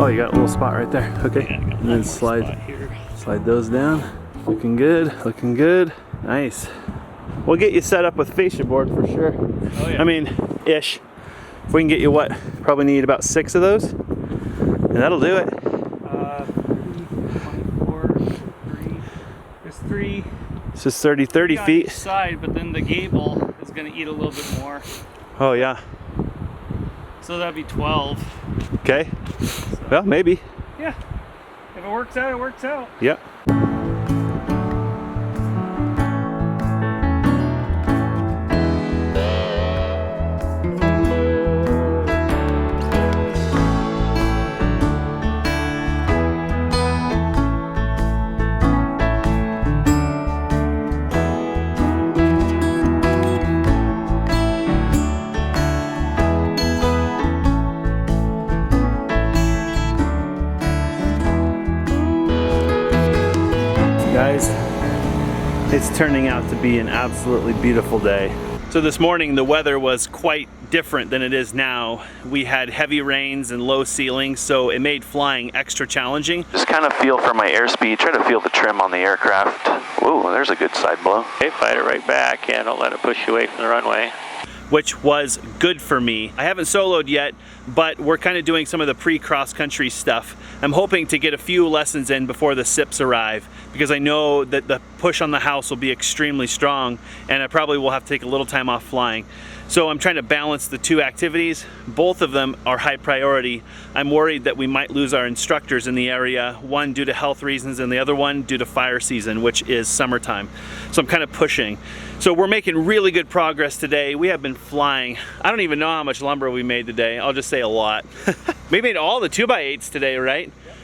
Oh, you got a little spot right there. Okay. Yeah, I got and then slide those down. Looking good, looking good. Nice. We'll get you set up with fascia board for sure. Oh, yeah. I mean, ish. If we can get you what? Probably need about 6 of those. And that'll do it. 24, 3. There's 3. This is 30 on feet. Each side, but then the gable is going to eat a little bit more. Oh, yeah. So that'd be 12. Okay. Well, maybe. Yeah. If it works out, it works out. Yep. Guys, it's turning out to be an absolutely beautiful day. So this morning the weather was quite different than it is now. We had heavy rains and low ceilings, so it made flying extra challenging. Just kind of feel for my airspeed, try to feel the trim on the aircraft. Whoa, there's a good side blow. Okay, fight it right back. Yeah, don't let it push you away from the runway. Which was good for me. I haven't soloed yet, but we're kind of doing some of the pre-cross country stuff. I'm hoping to get a few lessons in before the SIPs arrive, because I know that the push on the house will be extremely strong, and I probably will have to take a little time off flying. So I'm trying to balance the two activities. Both of them are high priority. I'm worried that we might lose our instructors in the area, one due to health reasons and the other one due to fire season, which is summertime. So I'm kind of pushing. So we're making really good progress today. We have been flying. I don't even know how much lumber we made today. I'll just say a lot. We made all the 2x8s today, right? Yep.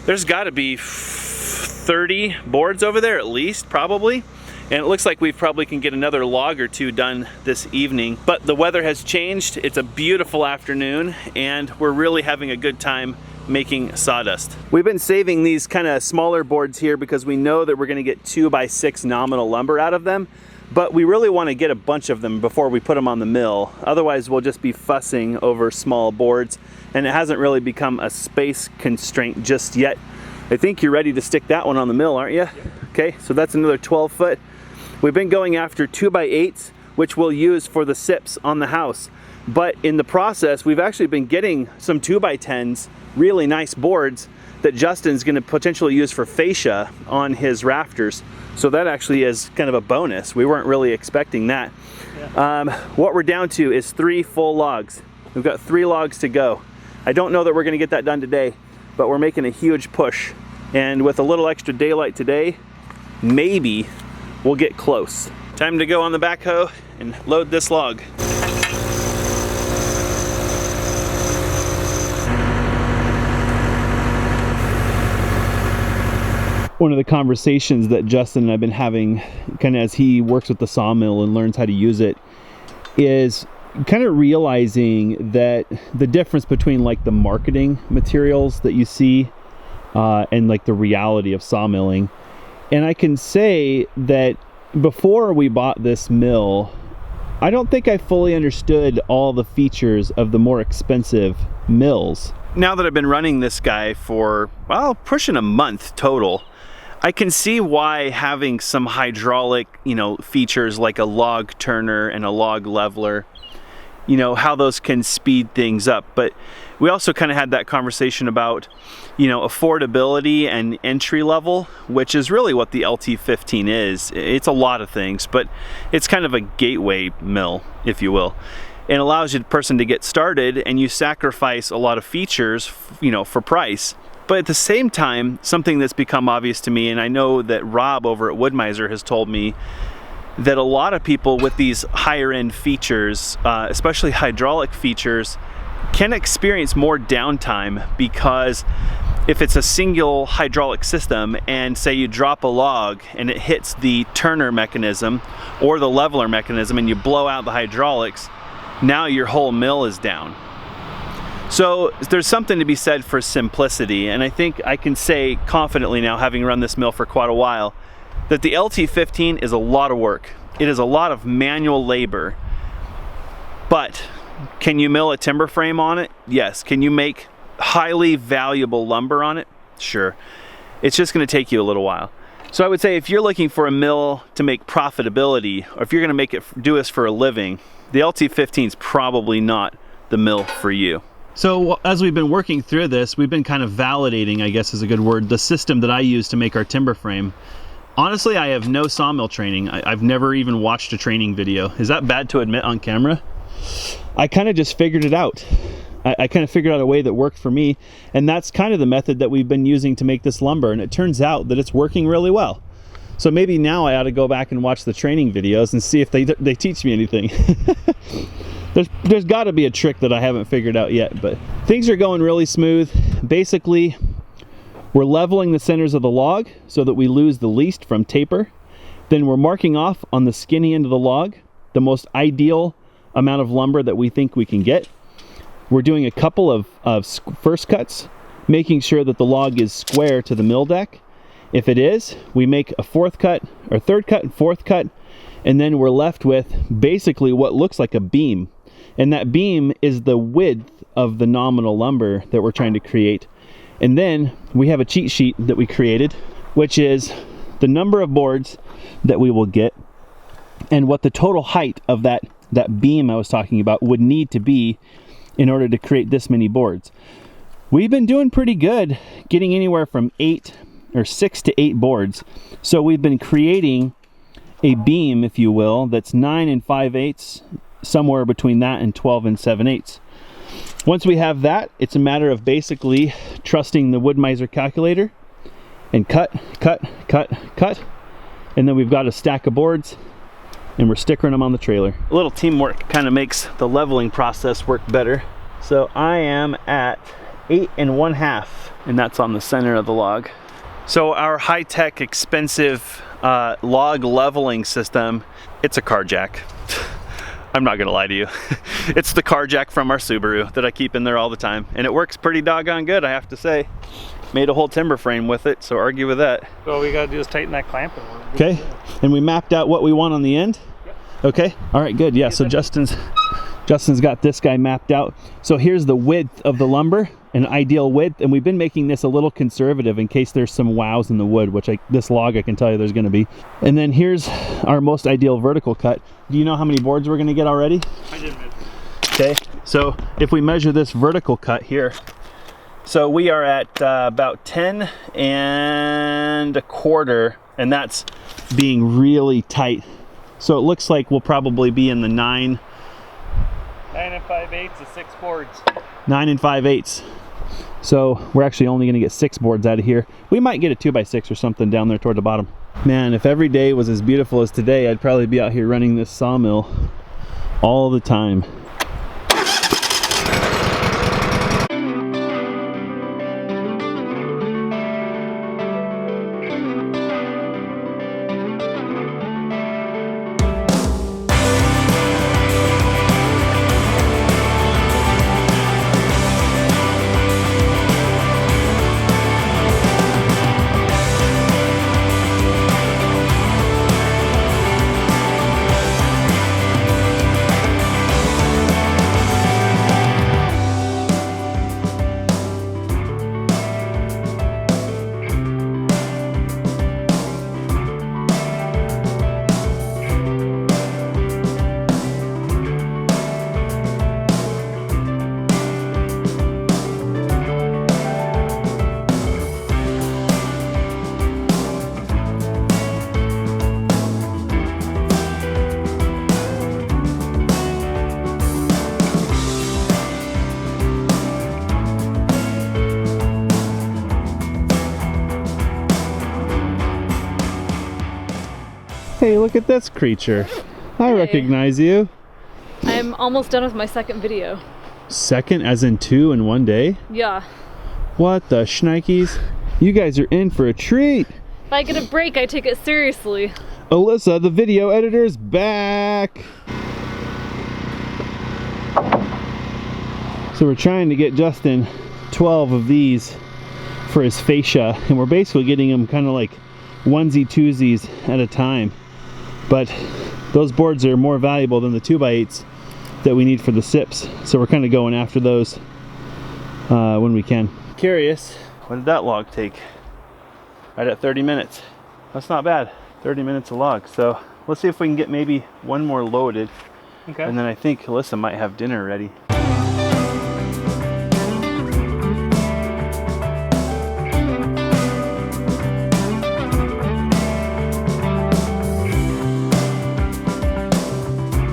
There's got to be 30 boards over there at least, probably. And it looks like we probably can get another log or 2 done this evening. But the weather has changed. It's a beautiful afternoon, and we're really having a good time making sawdust. We've been saving these kind of smaller boards here because we know that we're going to get 2x6 nominal lumber out of them. But we really want to get a bunch of them before we put them on the mill. Otherwise, we'll just be fussing over small boards, and it hasn't really become a space constraint just yet. I think you're ready to stick that one on the mill, aren't you? Yep. Okay, so that's another 12 foot. We've been going after 2x8s, which we'll use for the SIPs on the house. But in the process, we've actually been getting some 2x10s, really nice boards that Justin's going to potentially use for fascia on his rafters. So that actually is kind of a bonus. We weren't really expecting that. Yeah. What we're down to is 3 full logs. We've got 3 logs to go. I don't know that we're going to get that done today, but we're making a huge push. And with a little extra daylight today, maybe we'll get close. Time to go on the backhoe and load this log. One of the conversations that Justin and I've been having kind of as he works with the sawmill and learns how to use it is kind of realizing that the difference between like the marketing materials that you see and like the reality of sawmilling. And I can say that before we bought this mill, I don't think I fully understood all the features of the more expensive mills. Now that I've been running this guy for, well, pushing a month total, I can see why having some hydraulic, features like a log turner and a log leveler, how those can speed things up. But we also kind of had that conversation about, affordability and entry level, which is really what the LT15 is. It's a lot of things, but it's kind of a gateway mill, if you will. It allows the person to get started, and you sacrifice a lot of features, for price. But at the same time, something that's become obvious to me, and I know that Rob over at wood-mizer has told me, that a lot of people with these higher end features, especially hydraulic features, can experience more downtime, because if it's a single hydraulic system and say you drop a log and it hits the turner mechanism or the leveler mechanism and you blow out the hydraulics, now your whole mill is down. So there's something to be said for simplicity, and I think I can say confidently now, having run this mill for quite a while, that the LT15 is a lot of work. It is a lot of manual labor. But can you mill a timber frame on it? Yes. Can you make highly valuable lumber on it, sure. It's just going to take you a little while. So I would say if you're looking for a mill to make profitability, or if you're going to make it do this for a living, the LT15 is probably not the mill for you. So as we've been working through this, we've been kind of validating, I guess is a good word, the system that I use to make our timber frame. Honestly, I have no sawmill training. I've never even watched a training video. Is that bad to admit on camera? I kind of just figured it out. I kind of figured out a way that worked for me, and that's kind of the method that we've been using to make this lumber, and it turns out that it's working really well. So maybe now I ought to go back and watch the training videos and see if they teach me anything. There's got to be a trick that I haven't figured out yet, but things are going really smooth. Basically, we're leveling the centers of the log so that we lose the least from taper. Then we're marking off on the skinny end of the log the most ideal amount of lumber that we think we can get. We're doing a couple of first cuts, making sure that the log is square to the mill deck. If it is, we make a fourth cut, or third cut and fourth cut, and then we're left with basically what looks like a beam. And that beam is the width of the nominal lumber that we're trying to create. And then we have a cheat sheet that we created, which is the number of boards that we will get and what the total height of that beam I was talking about would need to be in order to create this many boards. We've been doing pretty good, getting anywhere from 6 to 8 boards. So we've been creating a beam, if you will, that's 9 5/8, somewhere between that and 12 7/8. Once we have that, it's a matter of basically trusting the wood-mizer calculator and cut, and then we've got a stack of boards and we're stickering them on the trailer. A little teamwork kind of makes the leveling process work better. So I am at 8 1/2, and that's on the center of the log. So our high-tech, expensive log leveling system, it's a car jack. I'm not gonna lie to you. It's the car jack from our Subaru that I keep in there all the time, and it works pretty doggone good, I have to say. Made a whole timber frame with it, so argue with that. All we gotta do is tighten that clamp and we're Okay, and we mapped out what we want on the end? Yep. Okay, all right, good. Yeah, so Justin's got this guy mapped out. So here's the width of the lumber, an ideal width, and we've been making this a little conservative in case there's some wows in the wood, which this log I can tell you there's gonna be. And then here's our most ideal vertical cut. Do you know how many boards we're gonna get already? I didn't measure. Okay, so if we measure this vertical cut here, so we are at about 10 1/4, and that's being really tight. So it looks like we'll probably be in the 9 5/8 is 6 boards. 9 5/8. So we're actually only gonna get 6 boards out of here. We might get a 2x6 or something down there toward the bottom. Man, if every day was as beautiful as today, I'd probably be out here running this sawmill all the time. Hey, look at this creature. I recognize you. I'm almost done with my second video. Second, as in 2 in one day? Yeah. What the shnikes? You guys are in for a treat. If I get a break, I take it seriously. Alyssa, the video editor's back. So we're trying to get Justin 12 of these for his fascia, and we're basically getting him kind of like onesie twosies at a time. But those boards are more valuable than the 2x8s that we need for the sips, so we're kind of going after those. when we can. Curious, what did that log take? Right at 30 minutes. That's not bad. 30 minutes a log. So let's see if we can get maybe one more loaded. Okay. And then I think Alyssa might have dinner ready.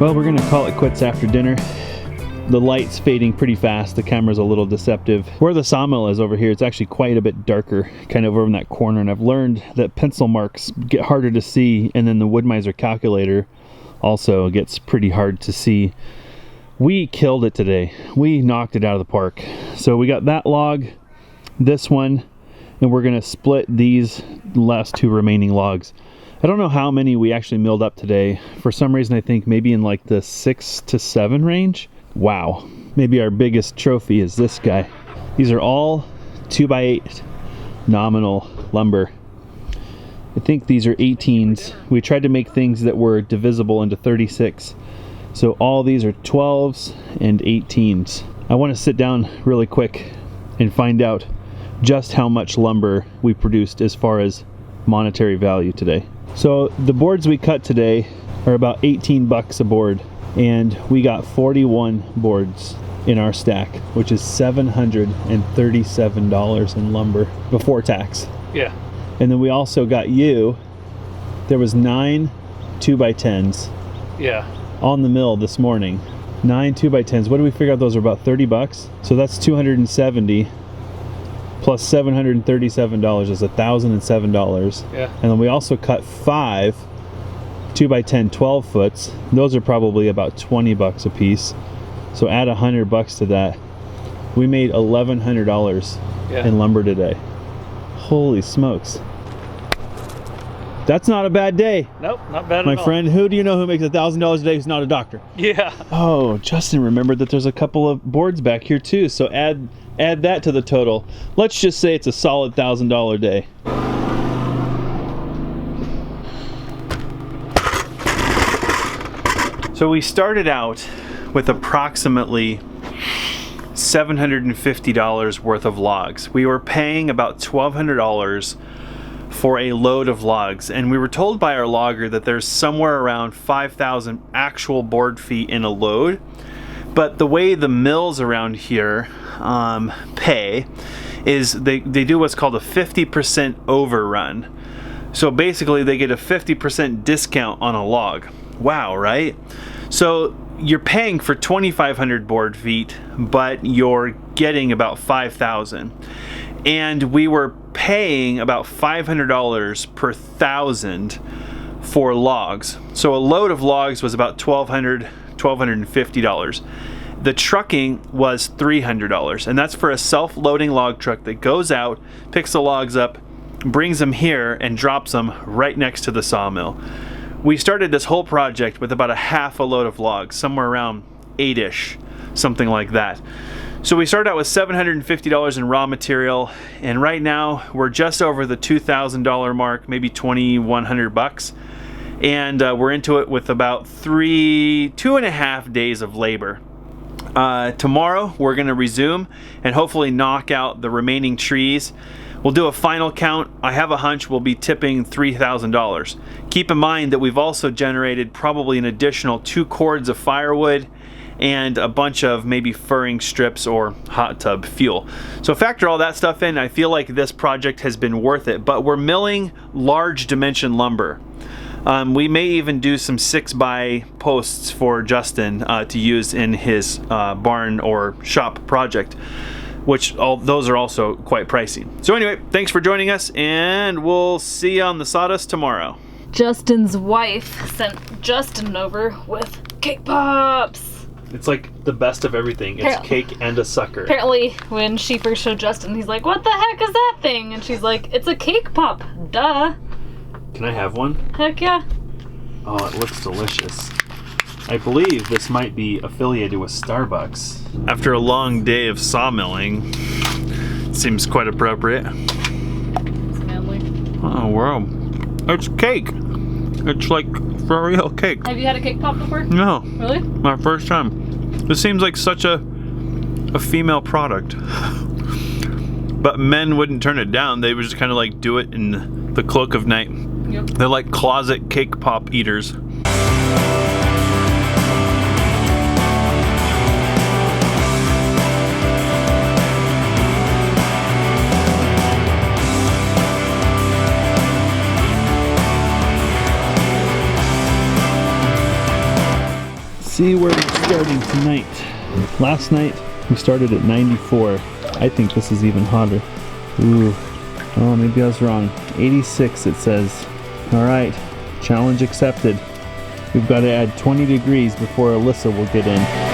Well, we're gonna call it quits after dinner. The light's fading pretty fast. The camera's a little deceptive. Where the sawmill is over here, it's actually quite a bit darker, kind of over in that corner. And I've learned that pencil marks get harder to see, and then the wood-mizer calculator also gets pretty hard to see. We killed it today. We knocked it out of the park. So we got that log, this one, and we're gonna split these last two remaining logs. I don't know how many we actually milled up today. For some reason, I think maybe in like the 6 to 7 range. Wow. Maybe our biggest trophy is this guy. These are all 2x8 nominal lumber. I think these are 18s. We tried to make things that were divisible into 36. So all these are 12s and 18s. I want to sit down really quick and find out just how much lumber we produced as far as monetary value today. So the boards we cut today are about 18 bucks a board, and we got 41 boards in our stack, which is $737 in lumber before tax. Yeah. And then we also got there was 9 2x10s Yeah. on the mill this morning. 9 2x10s. What do we figure out? Those are about 30 bucks. So that's 270 plus $737 is $1,007. Yeah. And then we also cut 5 2x10 12 foots. Those are probably about 20 bucks a piece. So add 100 bucks to that. We made $1,100 in lumber today. Holy smokes. That's not a bad day. Nope, not bad My at all. friend, who do you know who makes $1,000 a day who's not a doctor? Yeah. Oh, Justin remembered that there's a couple of boards back here too, so add that to the total. Let's just say it's a solid $1,000 day. So we started out with approximately $750 worth of logs. We were paying about $1,200 for a load of logs, and we were told by our logger that there's somewhere around 5,000 actual board feet in a load. But the way the mills around here pay is they do what's called a 50% overrun. So basically they get a 50% discount on a log. Wow, right? So you're paying for 2,500 board feet, but you're getting about 5,000. And we were paying about $500 per 1,000 for logs. So a load of logs was about $1,250. The trucking was $300, and that's for a self-loading log truck that goes out, picks the logs up, brings them here, and drops them right next to the sawmill. We started this whole project with about a half a load of logs, somewhere around 8-ish, something like that. So we started out with $750 in raw material, and right now we're just over the $2,000 mark, maybe 2,100 bucks. And we're into it with about 2.5 days of labor. Tomorrow we're gonna resume and hopefully knock out the remaining trees. We'll do a final count. I have a hunch we'll be tipping $3,000. Keep in mind that we've also generated probably an additional 2 cords of firewood and a bunch of maybe furring strips or hot tub fuel. So factor all that stuff in, I feel like this project has been worth it, but we're milling large dimension lumber. We may even do some 6x posts for Justin to use in his barn or shop project, which those are also quite pricey. So anyway, thanks for joining us, and we'll see you on the sawdust tomorrow. Justin's wife sent Justin over with cake pops. It's like the best of everything. It's cake and a sucker. Apparently, when she first showed Justin, he's like, "What the heck is that thing?" And she's like, "It's a cake pop. Duh." Can I have one? Heck yeah. Oh, it looks delicious. I believe this might be affiliated with Starbucks. After a long day of sawmilling, seems quite appropriate. It's manly. Oh, wow. It's cake. It's like for real cake. Have you had a cake pop before? No, Really? my first time. This seems like such a a female product. But men wouldn't turn it down. They would just kind of like do it in the cloak of night. Yep. They're like closet cake pop eaters. See where we're starting tonight. Last night we started at 94. I think this is even hotter. Ooh. Oh, maybe I was wrong. 86 it says. Alright, challenge accepted. We've got to add 20 degrees before Alyssa will get in.